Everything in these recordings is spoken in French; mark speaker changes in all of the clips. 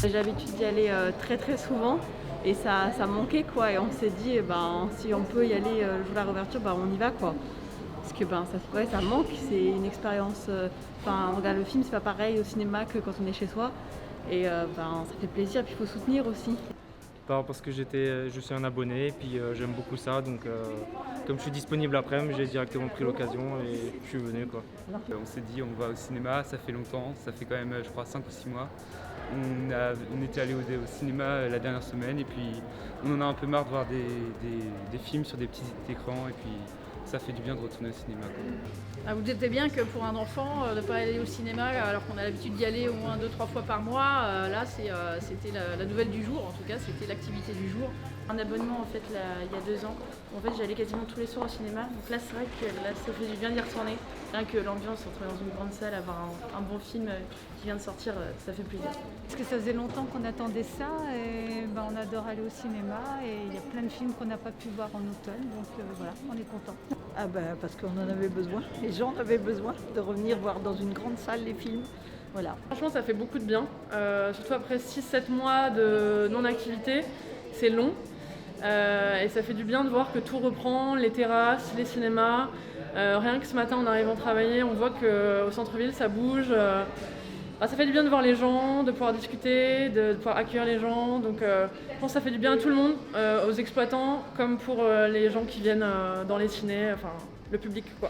Speaker 1: J'ai l'habitude d'y aller très très souvent et ça manquait quoi. Et on s'est dit, si on peut y aller le jour de la réouverture, on y va quoi. Parce que ça manque, c'est une expérience. On regarde le film, c'est pas pareil au cinéma que quand on est chez soi. Et ça fait plaisir, puis il faut soutenir aussi.
Speaker 2: Parce que je suis un abonné et puis j'aime beaucoup ça, donc comme je suis disponible après-midi, j'ai directement pris l'occasion et je suis venu quoi.
Speaker 3: On s'est dit on va au cinéma, ça fait longtemps, ça fait quand même je crois 5 ou 6 mois. On était allé au cinéma la dernière semaine et puis on en a un peu marre de voir des films sur des petits écrans et puis ça fait du bien de retourner au cinéma, quoi.
Speaker 4: Vous doutez bien que pour un enfant, de ne pas aller au cinéma alors qu'on a l'habitude d'y aller au moins 2-3 fois par mois, là c'était la nouvelle du jour, en tout cas c'était l'activité du jour. Un abonnement en fait il y a 2 ans. En fait j'allais quasiment tous les soirs au cinéma, donc là c'est vrai que là, ça fait du bien d'y retourner. Rien que l'ambiance, entrer dans une grande salle, avoir un bon film qui vient de sortir, ça fait plaisir.
Speaker 5: Parce que ça faisait longtemps qu'on attendait ça et on adore aller au cinéma et il y a plein de films qu'on n'a pas pu voir en automne, donc voilà, on est content.
Speaker 6: Parce qu'on en avait besoin, les gens en avaient besoin de revenir voir dans une grande salle les films. Voilà.
Speaker 7: Franchement ça fait beaucoup de bien, surtout après 6-7 mois de non-activité, c'est long. Et ça fait du bien de voir que tout reprend, les terrasses, les cinémas. Rien que ce matin en arrivant travailler, on voit qu'au centre-ville ça bouge. Ça fait du bien de voir les gens, de pouvoir discuter, de pouvoir accueillir les gens. Donc je pense que ça fait du bien à tout le monde, aux exploitants comme pour les gens qui viennent dans les cinés, enfin le public quoi.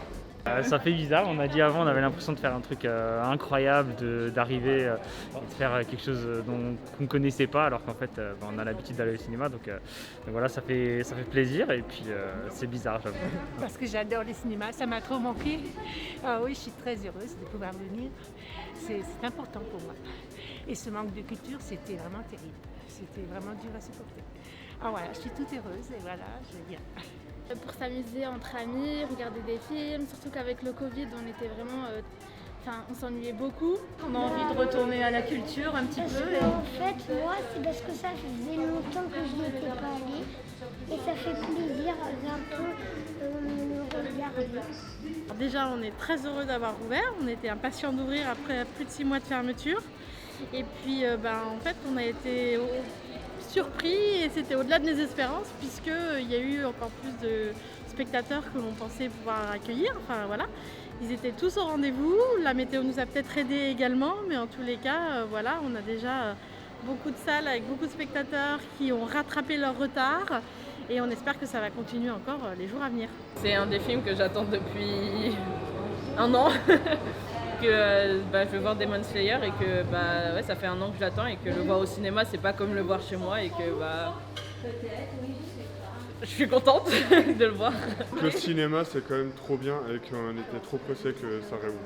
Speaker 2: Ça fait bizarre, on a dit avant, on avait l'impression de faire un truc incroyable, d'arriver et de faire quelque chose qu'on ne connaissait pas, alors qu'en fait on a l'habitude d'aller au cinéma, donc voilà, ça fait plaisir et puis c'est bizarre, j'avoue.
Speaker 5: Parce que j'adore les cinémas, ça m'a trop manqué. Ah oui, je suis très heureuse de pouvoir venir, c'est important pour moi. Et ce manque de culture, c'était vraiment terrible, c'était vraiment dur à supporter. Ah voilà, je suis toute heureuse et voilà, je viens.
Speaker 8: Pour s'amuser entre amis, regarder des films, surtout qu'avec le Covid, on était vraiment... on s'ennuyait beaucoup.
Speaker 4: On a envie de retourner à la culture un petit peu.
Speaker 9: En fait, moi, c'est parce que ça faisait longtemps que je n'y étais pas allée. Et ça fait plaisir d'un peu regarder.
Speaker 10: Déjà, on est très heureux d'avoir ouvert. On était impatients d'ouvrir après plus de 6 mois de fermeture. Et puis, en fait, on a été surpris et c'était au-delà de mes espérances puisqu'il y a eu encore plus de spectateurs que l'on pensait pouvoir accueillir. Enfin voilà, ils étaient tous au rendez-vous. La météo nous a peut-être aidés également, mais en tous les cas, on a déjà beaucoup de salles avec beaucoup de spectateurs qui ont rattrapé leur retard et on espère que ça va continuer encore les jours à venir.
Speaker 7: C'est un des films que j'attends depuis 1 an. Que je veux voir Demon Slayer et que ça fait 1 an que j'attends et que le voir au cinéma c'est pas comme le voir chez moi et que je suis contente de le voir.
Speaker 11: Le cinéma c'est quand même trop bien et qu'on était trop pressés que ça réouvre.